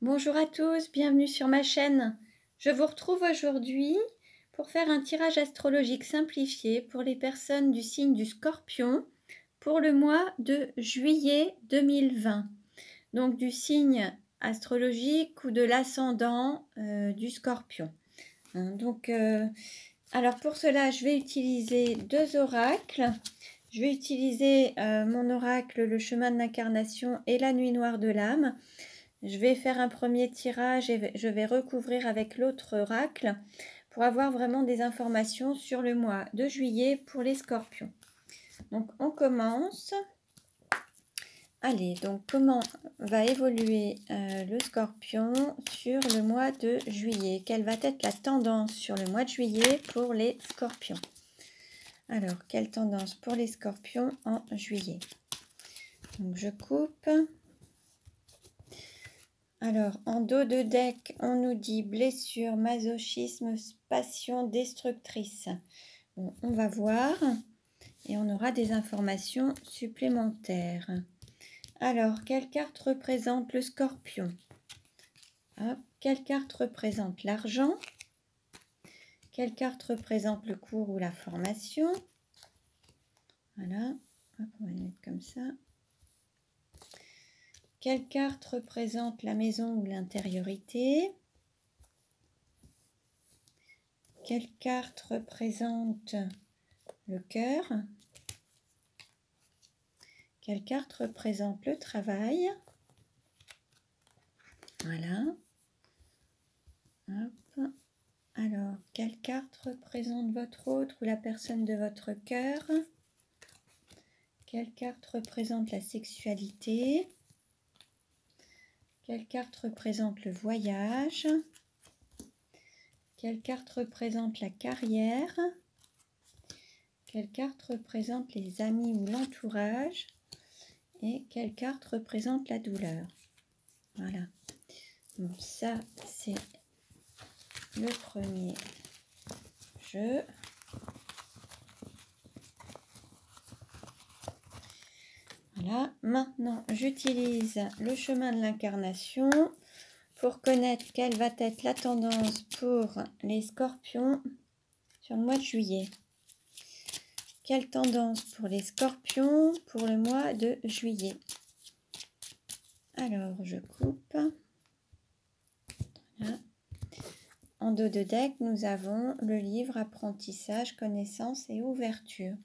Bonjour à tous, bienvenue sur ma chaîne. Je vous retrouve aujourd'hui pour faire un tirage astrologique simplifié pour les personnes du signe du Scorpion pour le mois de juillet 2020. Donc du signe astrologique ou de l'ascendant du Scorpion. Alors pour cela, je vais utiliser deux oracles. Je vais utiliser mon oracle, le chemin de l'incarnation et la nuit noire de l'âme. Je vais faire un premier tirage et je vais recouvrir avec l'autre oracle pour avoir vraiment des informations sur le mois de juillet pour les scorpions. Donc on commence. Allez, donc comment va évoluer le scorpion sur le mois de juillet? Quelle va être la tendance sur le mois de juillet pour les scorpions? Alors, quelle tendance pour les scorpions en juillet? Donc je coupe. Alors, en dos de deck, on nous dit blessure, masochisme, passion destructrice. Bon, on va voir et on aura des informations supplémentaires. Alors, quelle carte représente le scorpion? Hop, quelle carte représente l'argent? Quelle carte représente le cours ou la formation? Voilà, hop, on va le mettre comme ça. Quelle carte représente la maison ou l'intériorité? Quelle carte représente le cœur? Quelle carte représente le travail? Voilà. Hop. Alors, quelle carte représente votre autre ou la personne de votre cœur? Quelle carte représente la sexualité? Quelle carte représente le voyage? Quelle carte représente la carrière? Quelle carte représente les amis ou l'entourage? Et quelle carte représente la douleur? Voilà. Donc ça, c'est le premier jeu. Voilà. Maintenant, j'utilise le chemin de l'incarnation pour connaître quelle va être la tendance pour les scorpions sur le mois de juillet. Quelle tendance pour les scorpions pour le mois de juillet? Alors, je coupe. Voilà. En dos de deck, nous avons le livre Apprentissage, connaissance et ouverture.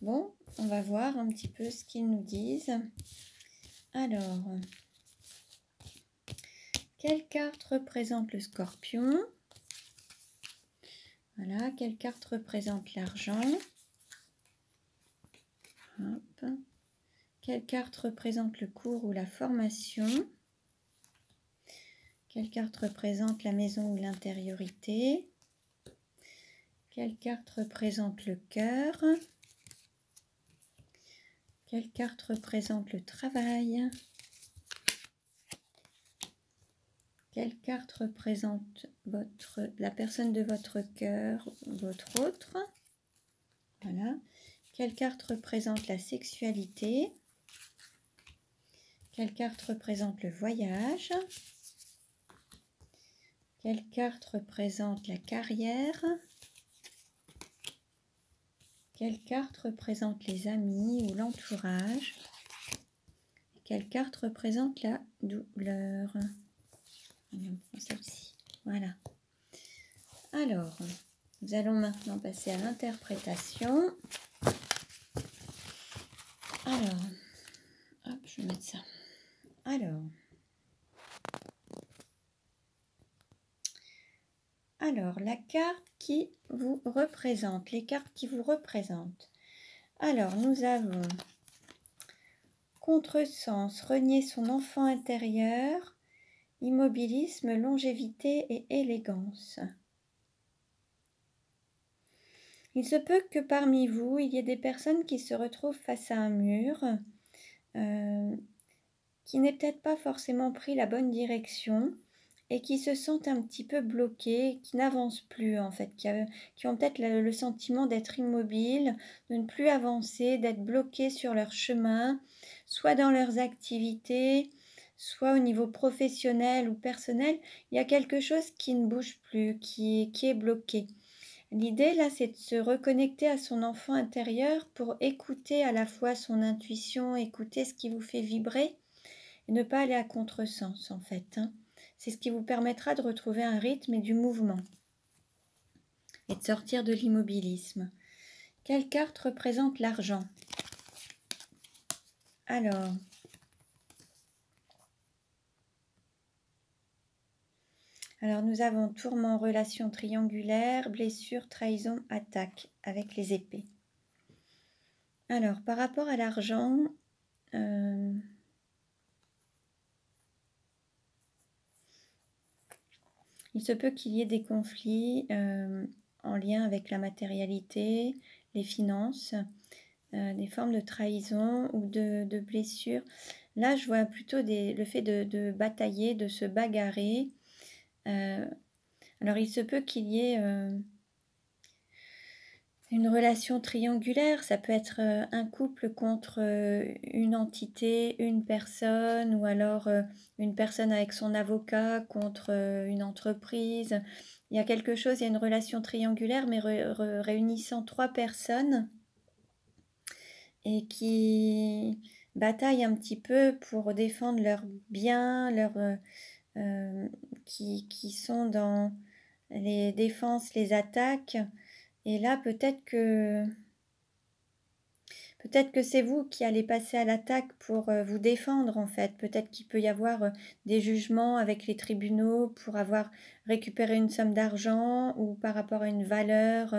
Bon, on va voir un petit peu ce qu'ils nous disent. Alors, quelle carte représente le scorpion? Voilà, quelle carte représente l'argent? Hop. Quelle carte représente le cours ou la formation? Quelle carte représente la maison ou l'intériorité? Quelle carte représente le cœur? Quelle carte représente le travail? Quelle carte représente la personne de votre cœur, votre autre? Voilà. Quelle carte représente la sexualité? Quelle carte représente le voyage? Quelle carte représente la carrière? Quelle carte représente les amis ou l'entourage? Quelle carte représente la douleur? Allez, on prend celle-ci. Voilà. Alors, nous allons maintenant passer à l'interprétation. Alors, hop, je vais mettre ça. Alors, la carte qui vous représente, les cartes qui vous représentent. Alors, nous avons contresens, renier son enfant intérieur, immobilisme, longévité et élégance. Il se peut que parmi vous, il y ait des personnes qui se retrouvent face à un mur, qui n'aient peut-être pas forcément pris la bonne direction et qui se sentent un petit peu bloqués, qui n'avancent plus en fait, qui ont peut-être le sentiment d'être immobiles, de ne plus avancer, d'être bloqués sur leur chemin, soit dans leurs activités, soit au niveau professionnel ou personnel, il y a quelque chose qui ne bouge plus, qui est bloqué. L'idée là, c'est de se reconnecter à son enfant intérieur pour écouter à la fois son intuition, écouter ce qui vous fait vibrer et ne pas aller à contresens en fait, hein. C'est ce qui vous permettra de retrouver un rythme et du mouvement et de sortir de l'immobilisme. Quelle carte représente l'argent? Alors, nous avons tourment, relation triangulaire, blessure, trahison, attaque avec les épées. Alors, par rapport à l'argent, il se peut qu'il y ait des conflits en lien avec la matérialité, les finances, des formes de trahison ou de blessures. Là, je vois plutôt le fait de batailler, de se bagarrer. Alors, il se peut qu'il y ait une relation triangulaire. Ça peut être un couple contre une entité, une personne, ou alors une personne avec son avocat contre une entreprise. Il y a quelque chose, il y a une relation triangulaire, mais réunissant 3 personnes et qui bataillent un petit peu pour défendre leurs biens, qui sont dans les défenses, les attaques. Et là, peut-être que c'est vous qui allez passer à l'attaque pour vous défendre en fait. Peut-être qu'il peut y avoir des jugements avec les tribunaux pour avoir récupéré une somme d'argent ou par rapport à une valeur.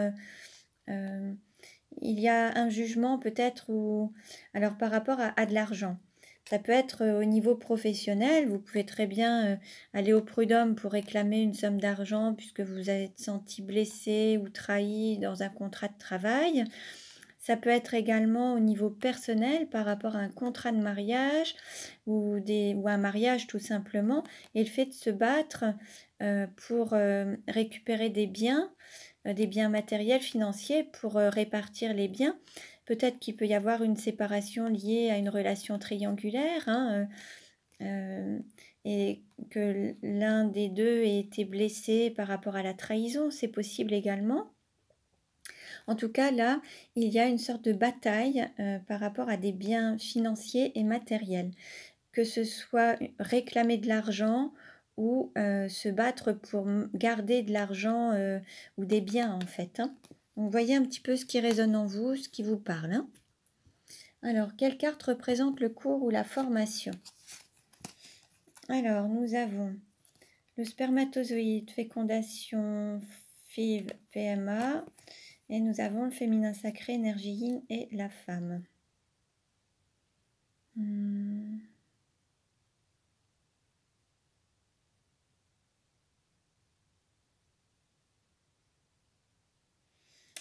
Il y a un jugement peut-être alors par rapport à de l'argent. Ça peut être au niveau professionnel, vous pouvez très bien aller au prud'homme pour réclamer une somme d'argent puisque vous vous êtes senti blessé ou trahi dans un contrat de travail. Ça peut être également au niveau personnel par rapport à un contrat de mariage ou un mariage tout simplement, et le fait de se battre pour récupérer des biens matériels, financiers, pour répartir les biens. Peut-être qu'il peut y avoir une séparation liée à une relation triangulaire, hein, et que l'un des deux ait été blessé par rapport à la trahison, c'est possible également. En tout cas, là, il y a une sorte de bataille par rapport à des biens financiers et matériels, que ce soit réclamer de l'argent ou se battre pour garder de l'argent ou des biens en fait, hein. Donc, voyez un petit peu ce qui résonne en vous, ce qui vous parle, hein. Alors, quelle carte représente le cours ou la formation? Alors, nous avons le spermatozoïde, fécondation, FIV, PMA. Et nous avons le féminin sacré, énergie yin et la femme.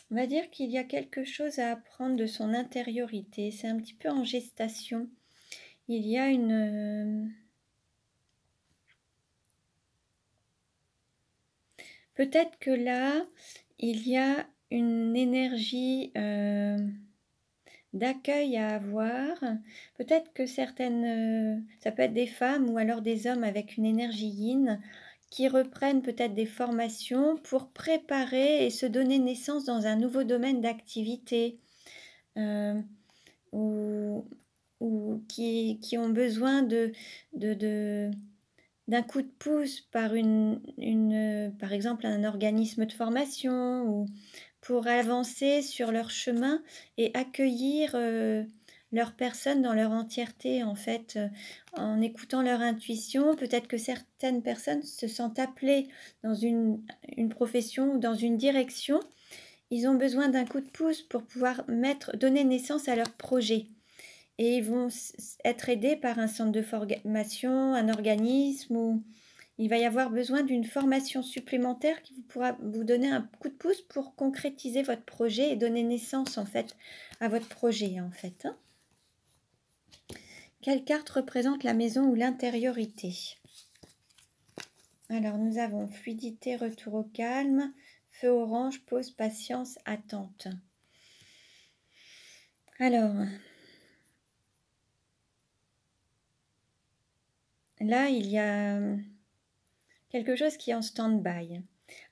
On va dire qu'il y a quelque chose à apprendre de son intériorité. C'est un petit peu en gestation. Il y a une... Peut-être que là, il y a une énergie d'accueil à avoir. Peut-être que certaines... ça peut être des femmes ou alors des hommes avec une énergie yin qui reprennent peut-être des formations pour préparer et se donner naissance dans un nouveau domaine d'activité, ou qui ont besoin d'un coup de pouce par par exemple un organisme de formation, ou pour avancer sur leur chemin et accueillir leur personne dans leur entièreté en fait, en écoutant leur intuition. Peut-être que certaines personnes se sentent appelées dans une profession ou dans une direction. Ils ont besoin d'un coup de pouce pour pouvoir donner naissance à leur projet. Et ils vont être aidés par un centre de formation, un organisme, ou il va y avoir besoin d'une formation supplémentaire qui pourra vous donner un coup de pouce pour concrétiser votre projet et donner naissance en fait à votre projet en fait, hein. Quelle carte représente la maison ou l'intériorité? Alors nous avons fluidité, retour au calme, feu orange, pause, patience, attente. Alors, là, il y a quelque chose qui est en stand-by.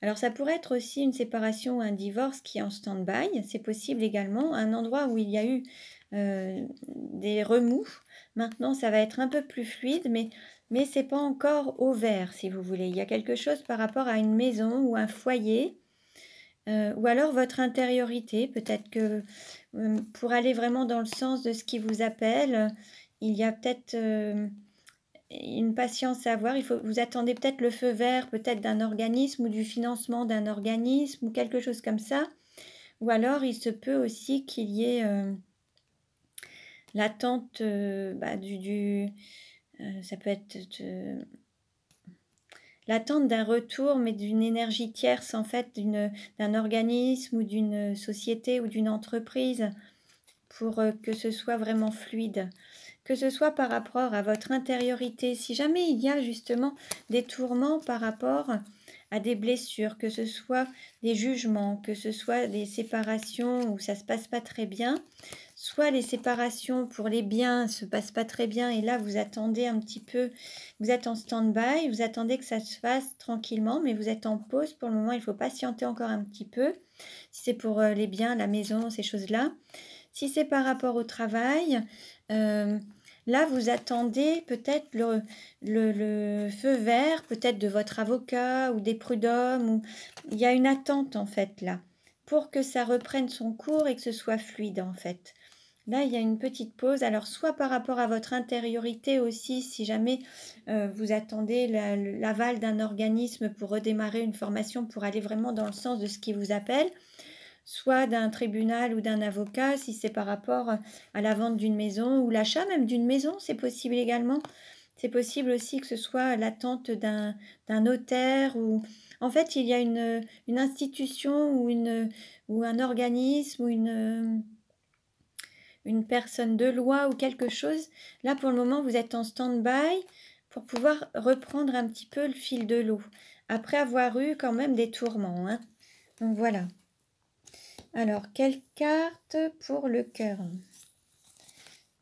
Alors, ça pourrait être aussi une séparation ou un divorce qui est en stand-by. C'est possible également. Un endroit où il y a eu des remous. Maintenant, ça va être un peu plus fluide, mais ce n'est pas encore au vert, si vous voulez. Il y a quelque chose par rapport à une maison ou un foyer. Ou alors votre intériorité, peut-être que pour aller vraiment dans le sens de ce qui vous appelle, il y a peut-être une patience à avoir. Vous attendez peut-être le feu vert, peut-être d'un organisme ou du financement d'un organisme ou quelque chose comme ça. Ou alors il se peut aussi qu'il y ait l'attente ça peut être l'attente d'un retour, mais d'une énergie tierce, en fait, d'un organisme ou d'une société ou d'une entreprise, pour que ce soit vraiment fluide. Que ce soit par rapport à votre intériorité, si jamais il y a justement des tourments par rapport à des blessures, que ce soit des jugements, que ce soit des séparations où ça ne se passe pas très bien, soit les séparations pour les biens ne se passent pas très bien et là vous attendez un petit peu, vous êtes en stand-by, vous attendez que ça se fasse tranquillement, mais vous êtes en pause pour le moment, il faut patienter encore un petit peu, si c'est pour les biens, la maison, ces choses-là. Si c'est par rapport au travail, là, vous attendez peut-être le feu vert, peut-être de votre avocat ou des prud'hommes. Ou... Il y a une attente, en fait, là, pour que ça reprenne son cours et que ce soit fluide, en fait. Là, il y a une petite pause. Alors, soit par rapport à votre intériorité aussi, si jamais vous attendez l'aval d'un organisme pour redémarrer une formation, pour aller vraiment dans le sens de ce qui vous appelle, soit d'un tribunal ou d'un avocat, si c'est par rapport à la vente d'une maison ou l'achat même d'une maison, c'est possible également. C'est possible aussi que ce soit l'attente d'un notaire ou... En fait, il y a une institution ou un organisme ou une personne de loi ou quelque chose. Là, pour le moment, vous êtes en stand-by pour pouvoir reprendre un petit peu le fil de l'eau, après avoir eu quand même des tourments, hein. Donc voilà. Alors, quelle carte pour le cœur?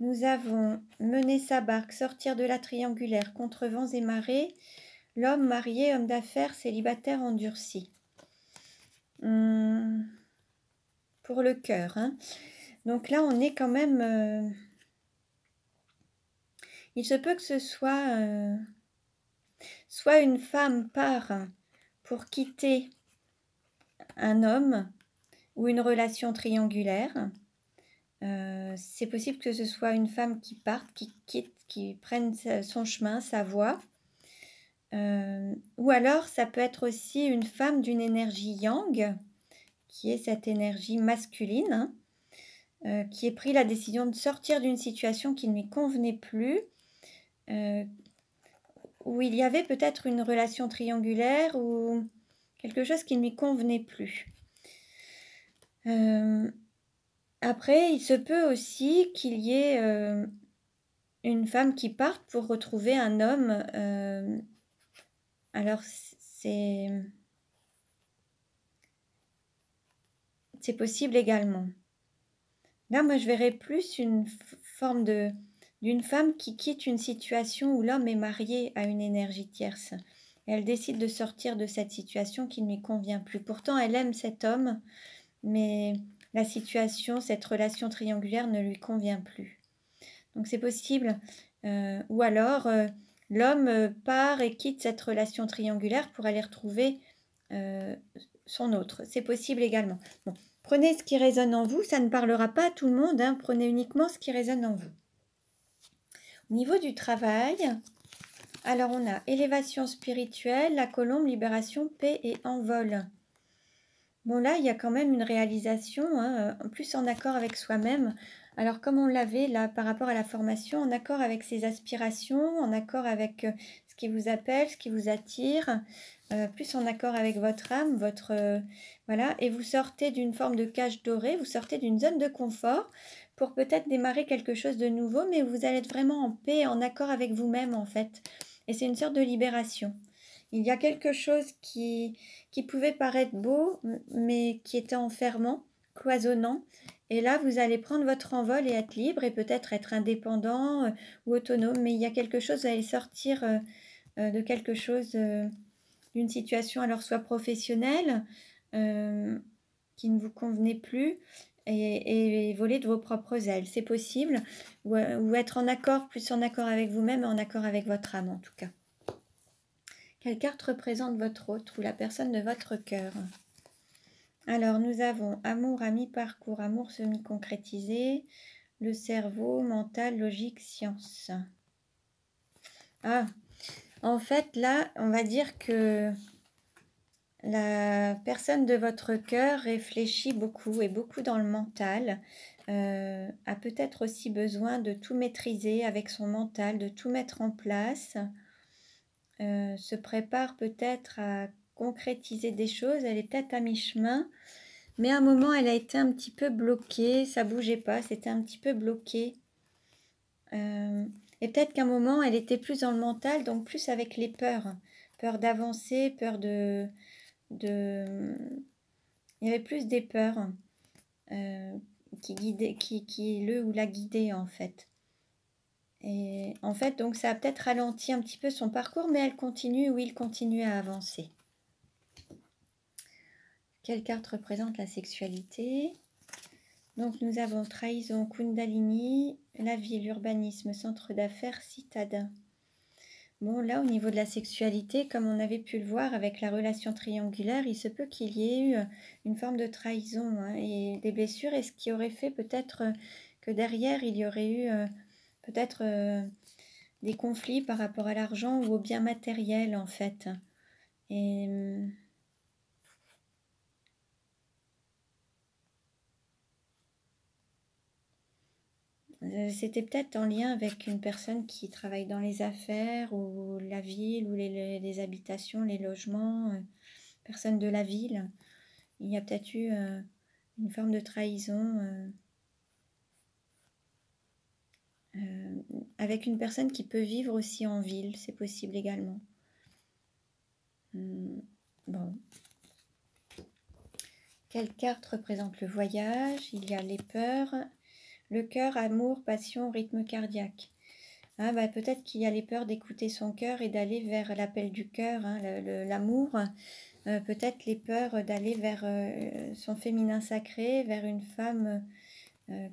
Nous avons mener sa barque, sortir de la triangulaire, contre vents et marées, l'homme marié, homme d'affaires, célibataire endurci. Pour le cœur, hein. Donc là, on est quand même... il se peut que ce soit... soit une femme part pour quitter un homme ou une relation triangulaire. C'est possible que ce soit une femme qui parte, qui quitte, qui prenne son chemin, sa voie. Ou alors, ça peut être aussi une femme d'une énergie yang, qui est cette énergie masculine, hein, qui ait pris la décision de sortir d'une situation qui ne lui convenait plus, où il y avait peut-être une relation triangulaire ou quelque chose qui ne lui convenait plus. Après, il se peut aussi qu'il y ait une femme qui parte pour retrouver un homme. Alors, c'est possible également. Là, moi, je verrais plus une forme d'une femme qui quitte une situation où l'homme est marié à une énergie tierce. Et elle décide de sortir de cette situation qui ne lui convient plus. Pourtant, elle aime cet homme, mais la situation, cette relation triangulaire ne lui convient plus. Donc c'est possible. Ou alors, l'homme part et quitte cette relation triangulaire pour aller retrouver son autre. C'est possible également. Bon, prenez ce qui résonne en vous. Ça ne parlera pas à tout le monde, hein. Prenez uniquement ce qui résonne en vous. Au niveau du travail, alors on a élévation spirituelle, la colombe, libération, paix et envol. Bon là, il y a quand même une réalisation, hein, plus en accord avec soi-même. Alors comme on l'avait là par rapport à la formation, en accord avec ses aspirations, en accord avec ce qui vous appelle, ce qui vous attire, plus en accord avec votre âme, voilà, et vous sortez d'une forme de cage dorée, vous sortez d'une zone de confort pour peut-être démarrer quelque chose de nouveau, mais vous allez être vraiment en paix, en accord avec vous-même en fait. Et c'est une sorte de libération. Il y a quelque chose qui pouvait paraître beau, mais qui était enfermant, cloisonnant. Et là, vous allez prendre votre envol et être libre et peut-être être indépendant ou autonome. Mais il y a quelque chose, vous allez sortir de quelque chose, d'une situation, alors soit professionnelle, qui ne vous convenait plus, et voler de vos propres ailes. C'est possible. Ou être en accord, plus en accord avec vous-même, en accord avec votre âme en tout cas. Quelle carte représente votre autre ou la personne de votre cœur? Alors, nous avons amour à mi-parcours, amour semi-concrétisé, le cerveau, mental, logique, science. Ah, en fait, là, on va dire que la personne de votre cœur réfléchit beaucoup, et beaucoup dans le mental, a peut-être aussi besoin de tout maîtriser avec son mental, de tout mettre en place, se prépare peut-être à concrétiser des choses, elle est peut-être à mi-chemin. Mais à un moment, elle a été un petit peu bloquée, ça bougeait pas, c'était un petit peu bloqué. Et peut-être qu'à un moment, elle était plus dans le mental, donc plus avec les peurs. Peur d'avancer, peur de... Il y avait plus des peurs qui guidaient, qui le ou la guidaient en fait. Et en fait, donc ça a peut-être ralenti un petit peu son parcours, mais elle continue, ou il continue à avancer. Quelle carte représente la sexualité? Donc nous avons trahison, Kundalini, la vie, l'urbanisme, centre d'affaires, citadin. Bon, là au niveau de la sexualité, comme on avait pu le voir avec la relation triangulaire, il se peut qu'il y ait eu une forme de trahison et des blessures, et ce qui aurait fait peut-être que derrière il y aurait eu peut-être des conflits par rapport à l'argent ou aux biens matériels en fait. Et... c'était peut-être en lien avec une personne qui travaille dans les affaires ou la ville ou les habitations, les logements, personne de la ville. Il y a peut-être eu une forme de trahison avec une personne qui peut vivre aussi en ville, c'est possible également. Bon. Quelle carte représente le voyage? Il y a les peurs, le cœur, amour, passion, rythme cardiaque. Ah, bah, peut-être qu'il y a les peurs d'écouter son cœur et d'aller vers l'appel du cœur, l'amour. Peut-être les peurs d'aller vers son féminin sacré, vers une femme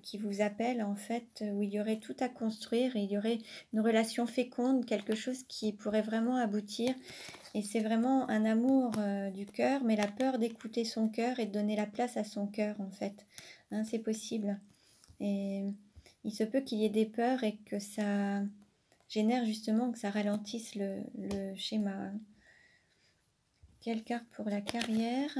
qui vous appelle en fait, où il y aurait tout à construire, et il y aurait une relation féconde, quelque chose qui pourrait vraiment aboutir. Et c'est vraiment un amour du cœur, mais la peur d'écouter son cœur et de donner la place à son cœur en fait. C'est possible. Et il se peut qu'il y ait des peurs et que ça génère justement, que ça ralentisse le schéma. Quelle carte pour la carrière?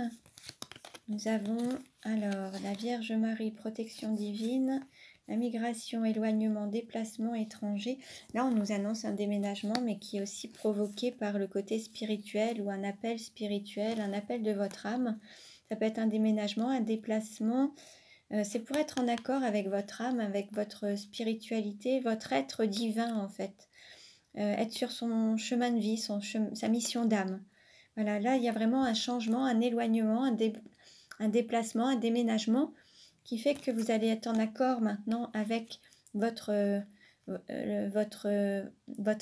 Nous avons alors la Vierge Marie, protection divine, la migration, éloignement, déplacement, étranger. Là, on nous annonce un déménagement, mais qui est aussi provoqué par le côté spirituel ou un appel spirituel, un appel de votre âme. Ça peut être un déménagement, un déplacement. C'est pour être en accord avec votre âme, avec votre spiritualité, votre être divin en fait. Être sur son chemin de vie, sa mission d'âme. Voilà, là, il y a vraiment un changement, un éloignement, un déplacement, un déménagement qui fait que vous allez être en accord maintenant avec votre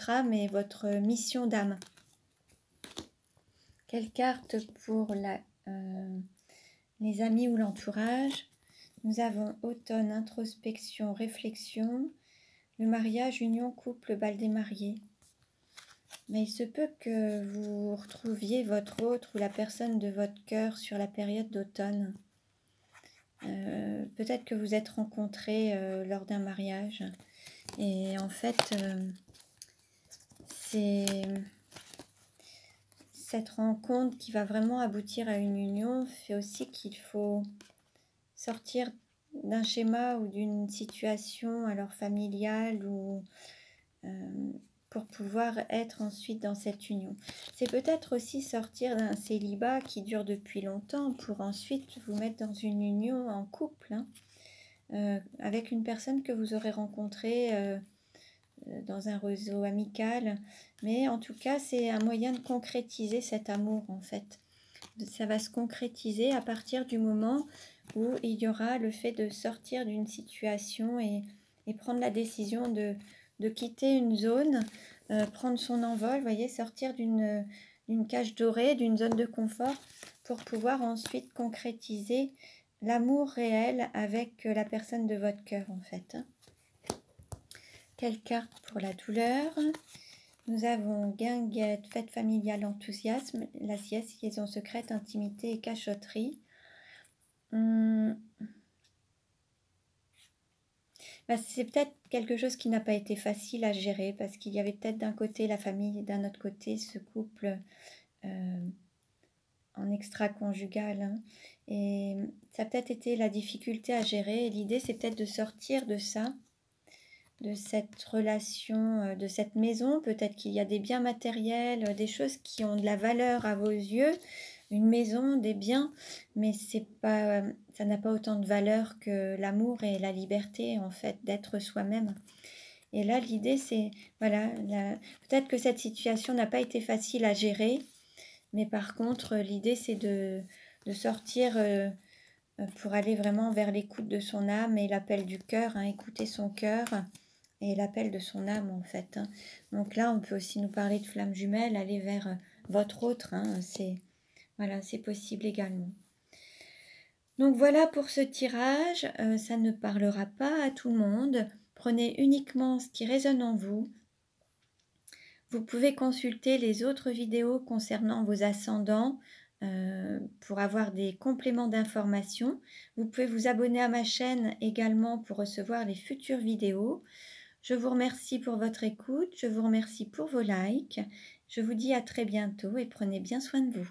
âme et votre mission d'âme. Quelle carte pour les amis ou l'entourage? Nous avons automne, introspection, réflexion, le mariage, union, couple, bal des mariés. Mais il se peut que vous retrouviez votre autre ou la personne de votre cœur sur la période d'automne. Peut-être que vous êtes rencontrés lors d'un mariage. Et en fait, c'est cette rencontre qui va vraiment aboutir à une union fait aussi qu'il faut sortir d'un schéma ou d'une situation alors familiale ou pour pouvoir être ensuite dans cette union. C'est peut-être aussi sortir d'un célibat qui dure depuis longtemps pour ensuite vous mettre dans une union en couple, avec une personne que vous aurez rencontrée dans un réseau amical. Mais en tout cas, c'est un moyen de concrétiser cet amour en fait. ça va se concrétiser à partir du moment où il y aura le fait de sortir d'une situation et prendre la décision de quitter une zone, prendre son envol, vous voyez, sortir d'une cage dorée, d'une zone de confort pour pouvoir ensuite concrétiser l'amour réel avec la personne de votre cœur en fait. Quelle carte pour la douleur? Nous avons guinguette, fête familiale, enthousiasme, la sieste, liaison secrète, intimité et cachotterie. Bah, c'est peut-être quelque chose qui n'a pas été facile à gérer parce qu'il y avait peut-être d'un côté la famille et d'un autre côté ce couple en extra-conjugal. Hein. Et ça a peut-être été la difficulté à gérer. Et l'idée, c'est peut-être de sortir de ça, de cette relation, de cette maison. Peut-être qu'il y a des biens matériels, des choses qui ont de la valeur à vos yeux, une maison, des biens, mais c'est pas, ça n'a pas autant de valeur que l'amour et la liberté, en fait, d'être soi-même. Et là, l'idée, c'est, voilà, peut-être que cette situation n'a pas été facile à gérer, mais par contre, l'idée, c'est de sortir pour aller vraiment vers l'écoute de son âme et l'appel du cœur, hein, écouter son cœur et l'appel de son âme en fait. Hein. Donc là, on peut aussi nous parler de flammes jumelles, aller vers votre autre, hein, voilà, c'est possible également. Donc voilà pour ce tirage, ça ne parlera pas à tout le monde. Prenez uniquement ce qui résonne en vous. Vous pouvez consulter les autres vidéos concernant vos ascendants pour avoir des compléments d'informations. Vous pouvez vous abonner à ma chaîne également pour recevoir les futures vidéos. Je vous remercie pour votre écoute, je vous remercie pour vos likes. Je vous dis à très bientôt et prenez bien soin de vous.